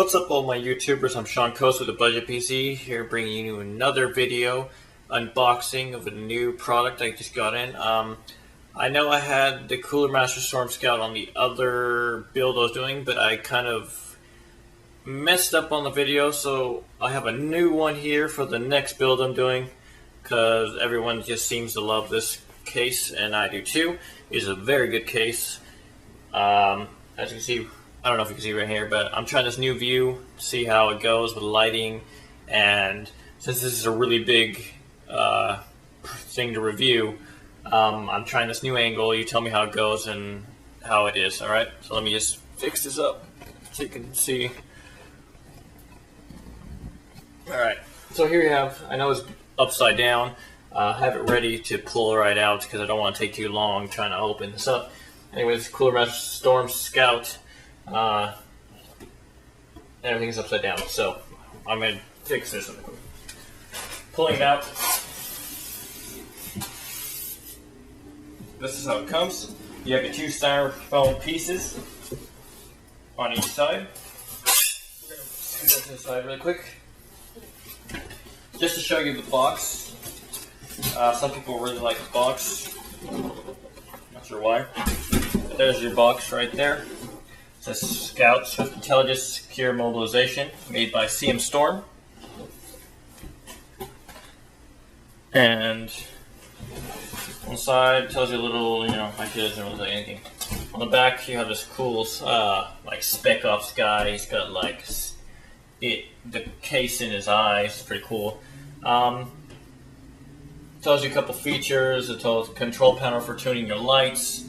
What's up all my YouTubers, I'm Sean Coast with ABudgetPC, here bringing you another video unboxing of a new product I just got in. I know I had the Cooler Master Storm Scout on the other build I was doing, but I kind of messed up on the video, so I have a new one here for the next build I'm doing, because everyone just seems to love this case, and I do too. It's a very good case. As you can see, I don't know if you can see right here, but I'm trying this new view to see how it goes with lighting, and since this is a really big thing to review, I'm trying this new angle. You tell me how it goes and how it is, alright? So let me just fix this up so you can see. Alright, so here you have, I know it's upside down, I have it ready to pull right out because I don't want to take too long trying to open this up. Anyways, Cooler Master Storm Scout. Everything's upside down, so I'm going to fix this. Pulling it out. This is how it comes. You have your two styrofoam pieces on each side. Scoot that to the side really quick. Just to show you the box. Some people really like the box. Not sure why. But there's your box right there. It says Scout Swift Intelligence Secure Mobilization, made by CM Storm. And on the side tells you a little, actually doesn't really say anything. On the back you have this cool, like Spec Ops guy. He's got like the case in his eyes. It's pretty cool. Tells you a couple features. It tells control panel for tuning your lights.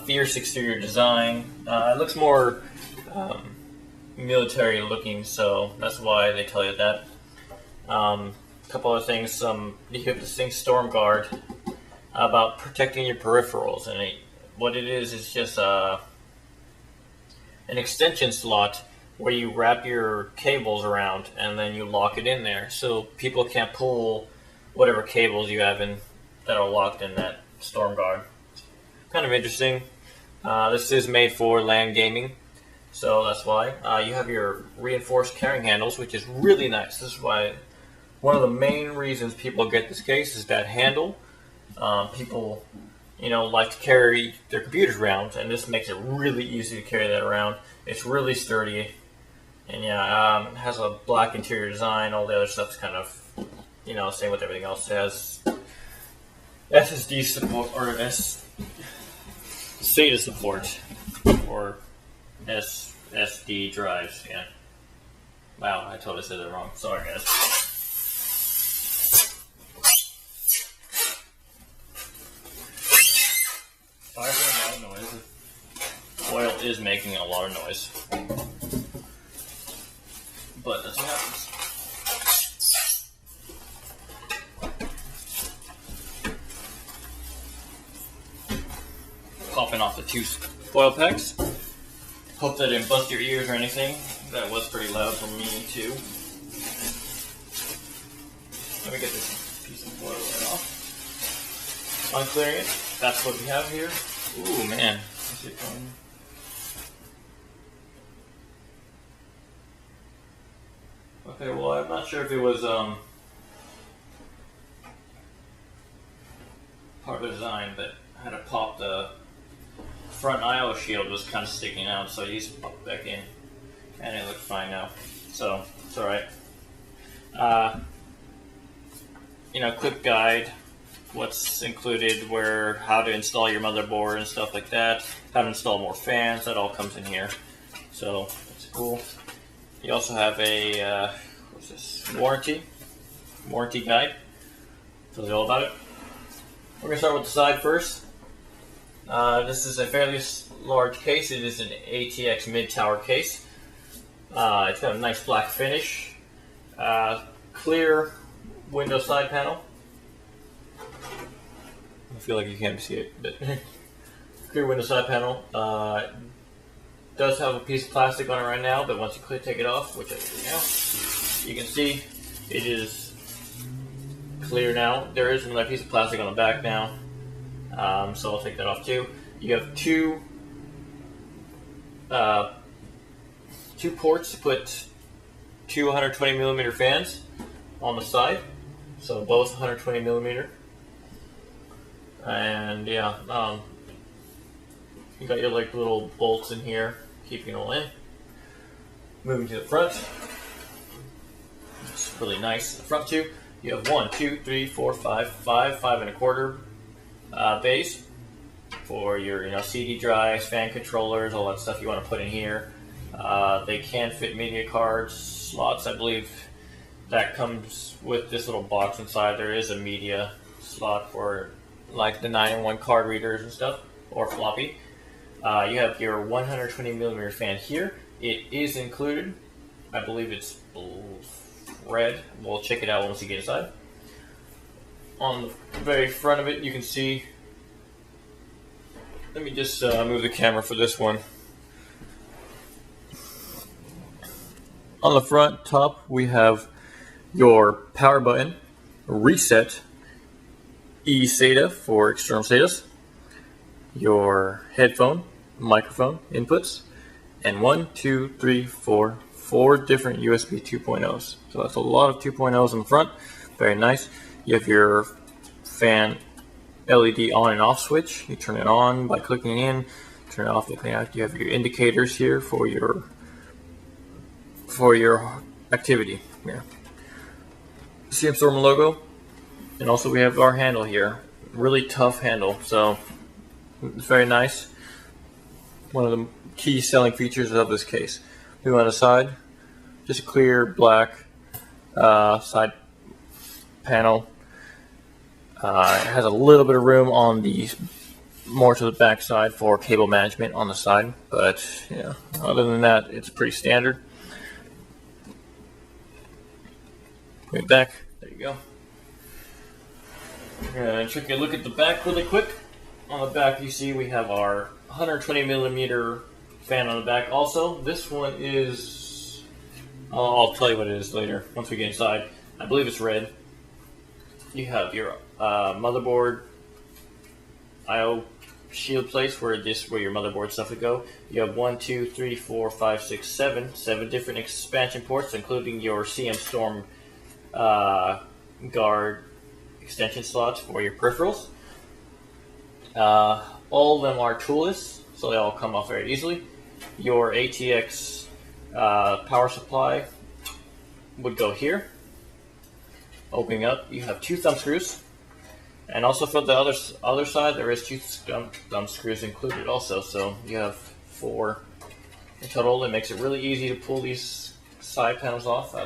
Fierce exterior design. It looks more military looking, so that's why they tell you that. A couple other things. You have this thing, Storm Guard, about protecting your peripherals, and what it is just an extension slot where you wrap your cables around and then you lock it in there, so people can't pull whatever cables you have in that are locked in that Storm Guard. Kind of interesting. This is made for LAN gaming, so that's why. You have your reinforced carrying handles, which is really nice. This is why one of the main reasons people get this case is that handle. People, like to carry their computers around, and this makes it really easy to carry that around. It's really sturdy, and it has a black interior design. All the other stuff's kind of, same with everything else. It has SSD support, or SATA support, or SSD drives, yeah. Wow, I totally said that wrong. Sorry, guys. Fire making a lot of noise. Oil is making a lot of noise. But that's what happens. Popping off the two foil packs. Hope that didn't bust your ears or anything. That was pretty loud for me too. Let me get this piece of foil right off. Unclearing it. That's what we have here. Ooh, man. Is it going? Okay, well, I'm not sure if it was part of the design, but I had to pop the front IO shield. Was kind of sticking out, so I used to pop it back in, and it looks fine now. So it's all right. Quick guide. What's included, how to install your motherboard and stuff like that, how to install more fans, that all comes in here, so that's cool. You also have a what's this, warranty guide, tells you all about it. We're going to start with the side first. This is a fairly large case. It is an ATX mid-tower case. It's got a nice black finish, clear window side panel. I feel like you can't see it, but clear window side panel. Does have a piece of plastic on it right now, but once you take it off, which I do now, you can see it is clear now. There is another piece of plastic on the back now, so I'll take that off too. You have two two ports to put two 120 millimeter fans on the side, so both 120 millimeter. And yeah, you got your like little bolts in here keeping it all in. Moving to the front, it's really nice. The front two, you have 1, 2, 3, 4, 5, 5.25 bays for your CD drives, fan controllers, all that stuff you want to put in here. They can fit media cards slots. I believe that comes with this little box inside. There is a media slot for like the 9-in-1 card readers and stuff, or floppy. You have your 120 millimeter fan here. It is included. I believe it's red. We'll check it out once you get inside. On the very front of it, you can see. Let me just move the camera for this one. On the front top, we have your power button, reset, SATA for external SATAs, your headphone, microphone inputs, and 4 different USB 2.0s. So that's a lot of 2.0s in the front. Very nice. You have your fan LED on and off switch. You turn it on by clicking in, turn it off by clicking out. You have your indicators here for your activity here. CM Storm logo, and also we have our handle here. Really tough handle, so it's very nice. One of the key selling features of this case. Move on the side, just a clear black side panel. It has a little bit of room on the more to the back side for cable management on the side, but yeah, other than that, it's pretty standard. Way back, there you go. We're gonna take a look at the back really quick. On the back, you see we have our 120 millimeter fan on the back. Also, this one is, I'll tell you what it is later once we get inside. I believe it's red. You have your motherboard I/O shield place where your motherboard stuff would go. You have 7 different expansion ports, including your CM Storm guard extension slots for your peripherals. All of them are toolless, so they all come off very easily. Your ATX power supply would go here. Opening up, you have 2 thumb screws, and also for the other side, there is 2 thumb screws included also. So you have 4 in total. It makes it really easy to pull these side panels off. I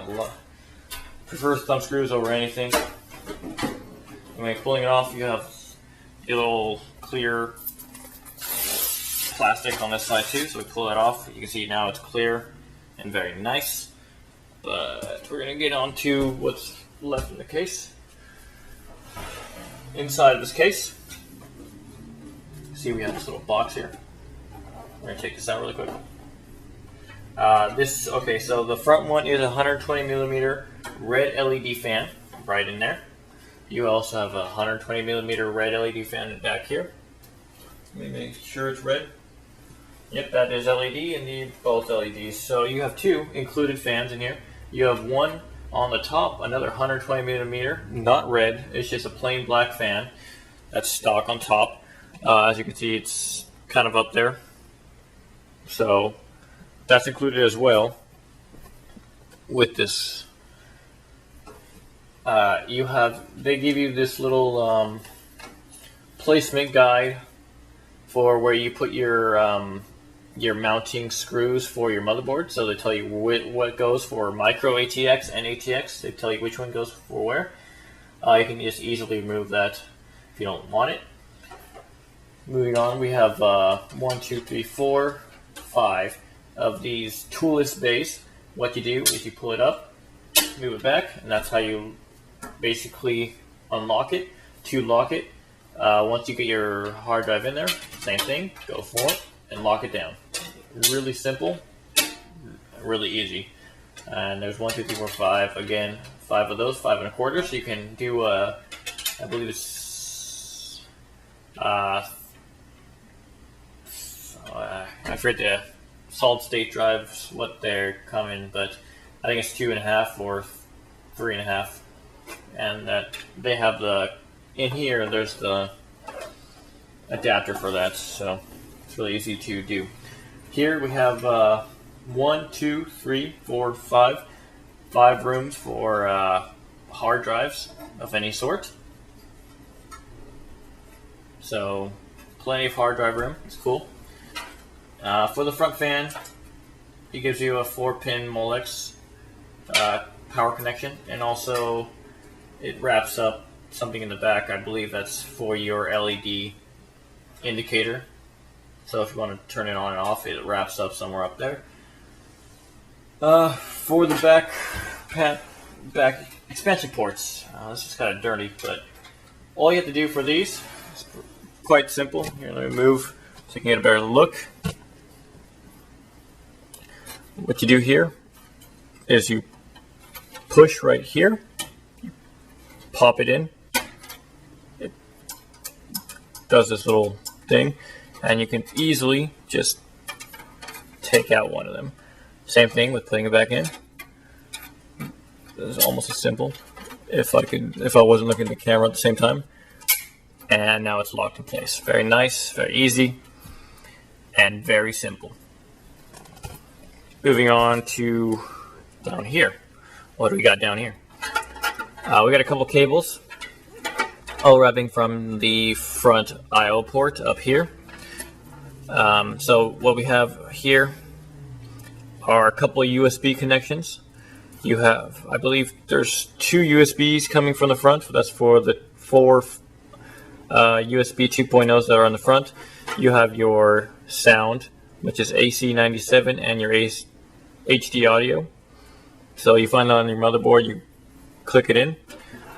prefer thumb screws over anything. When you're pulling it off, you have a little clear plastic on this side too. So we pull that off. You can see now it's clear and very nice. But we're gonna get on to what's left in the case. Inside of this case, see we have this little box here. We're gonna take this out really quick. Okay, so the front one is a 120 millimeter red LED fan right in there. You also have a 120 millimeter red LED fan back here. Let me make sure it's red. Yep, that is LED, and need both LEDs. So you have 2 included fans in here. You have one on the top, another 120 millimeter, not red. It's just a plain black fan that's stock on top. As you can see, it's kind of up there. So that's included as well with this. They give you this little placement guide for where you put your mounting screws for your motherboard. So they tell you what goes for micro ATX and ATX. They tell you which one goes for where. You can just easily remove that if you don't want it. Moving on, we have 5 of these toolless bays. What you do is you pull it up, move it back, and that's how you basically unlock it. To lock it, once you get your hard drive in there, same thing, go for it and lock it down. Really simple, really easy. And there's 1, 2, 3, 4, 5. Again, 5 of those, 5 1/4. So you can do I believe it's I forget the solid state drives, what they're coming, but I think it's 2.5 or 3.5, and that they have the in here. There's the adapter for that, so it's really easy to do. Here we have 1, 2, 3, 4, 5 rooms for hard drives of any sort. So plenty of hard drive room. It's cool. For the front fan, it gives you a 4-pin Molex power connection, and also it wraps up something in the back. I believe that's for your LED indicator. So if you want to turn it on and off, it wraps up somewhere up there. For the back expansion ports, this is kind of dirty, but all you have to do for these is quite simple. Here, let me move so you can get a better look. What you do here is you push right here, you pop it in, it does this little thing, and you can easily just take out one of them. Same thing with putting it back in. This is almost as simple if I wasn't looking at the camera at the same time. And now it's locked in place. Very nice, very easy, and very simple. Moving on to down here. What do we got down here? We got a couple cables, all wrapping from the front I/O port up here. So what we have here are a couple of USB connections. You have, I believe there's 2 USBs coming from the front. That's for the 4 USB 2.0s that are on the front. You have your sound, which is AC97, and your HD audio. So you find that on your motherboard, you click it in.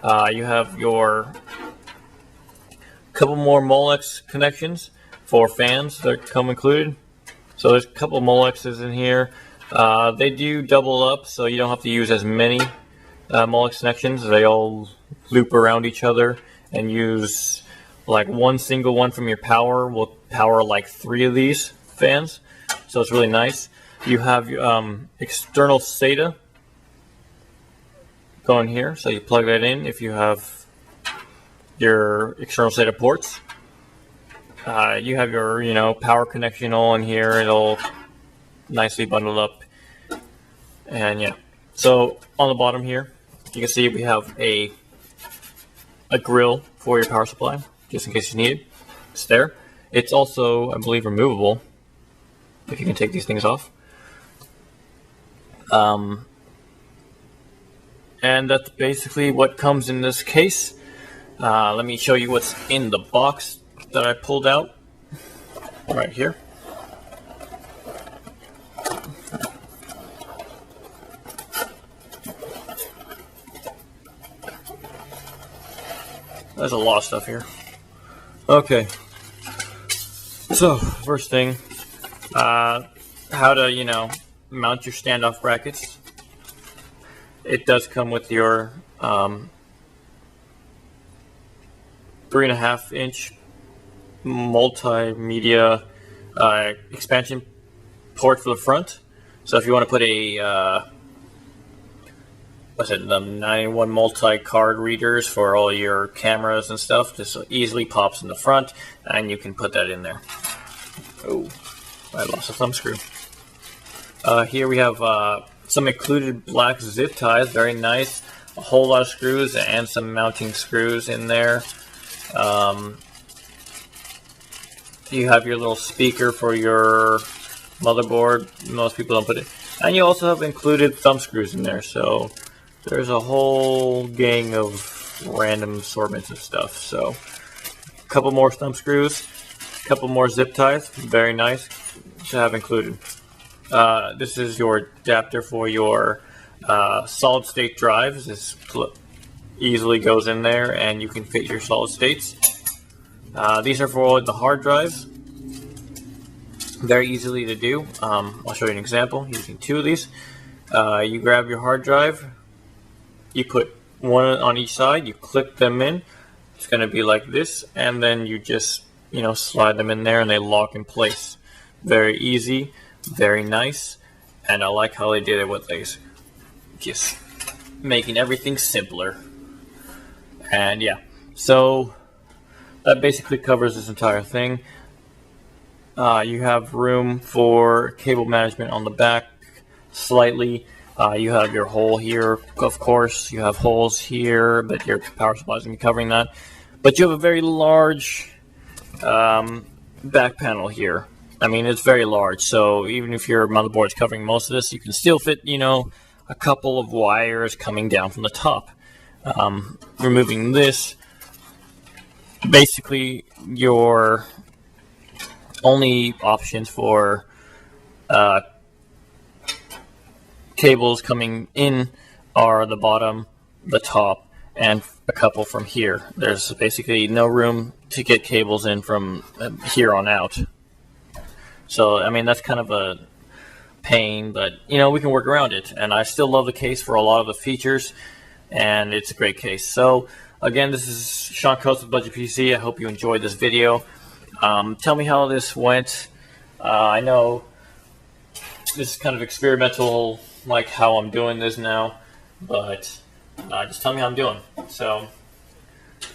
You have your couple more Molex connections for fans that come included. So there's a couple of Molexes in here. They do double up, so you don't have to use as many Molex connections. They all loop around each other, and use like one single one from your power will power like 3 of these fans. So it's really nice. You have external SATA going here, so you plug that in if you have your external SATA ports. You have your power connection all in here. It'll nicely bundled up, and yeah. So on the bottom here, you can see we have a grill for your power supply, just in case you need it. It's there. It's also, I believe, removable if you can take these things off. And that's basically what comes in this case. Let me show you what's in the box that I pulled out right here. There's a lot of stuff here. Okay. So, first thing, how to, mount your standoff brackets. It does come with your 3.5-inch multimedia expansion port for the front. So if you want to put a the 91 multi-card readers for all your cameras and stuff, this easily pops in the front, and you can put that in there. Oh, I lost a thumb screw. Here we have some included black zip ties, very nice. A whole lot of screws and some mounting screws in there. You have your little speaker for your motherboard. Most people don't put it. And you also have included thumb screws in there, so there's a whole gang of random assortments of stuff. So a couple more thumb screws, a couple more zip ties, very nice to have included. This is your adapter for your solid state drives. This easily goes in there and you can fit your solid states. These are for the hard drives. Very easily to do. I'll show you an example using 2 of these. You grab your hard drive, you put one on each side, you click them in. It's going to be like this, and then you just slide them in there and they lock in place. Very easy. Very nice, and I like how they did it with these, just making everything simpler. And yeah, so that basically covers this entire thing. You have room for cable management on the back slightly. You have your hole here, of course. You have holes here, but your power supply is going to be covering that. But you have a very large back panel here. I mean, it's very large, so even if your motherboard is covering most of this, you can still fit, you know, a couple of wires coming down from the top. Removing this, basically your only options for cables coming in are the bottom, the top, and a couple from here. There's basically no room to get cables in from here on out. So, I mean, that's kind of a pain, but, you know, we can work around it. And I still love the case for a lot of the features, and it's a great case. So, again, this is Sean Coates with ABudgetPC. I hope you enjoyed this video. Tell me how this went. I know this is kind of experimental, like how I'm doing this now, but just tell me how I'm doing. So,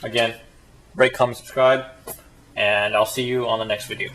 again, rate, comment, subscribe, and I'll see you on the next video.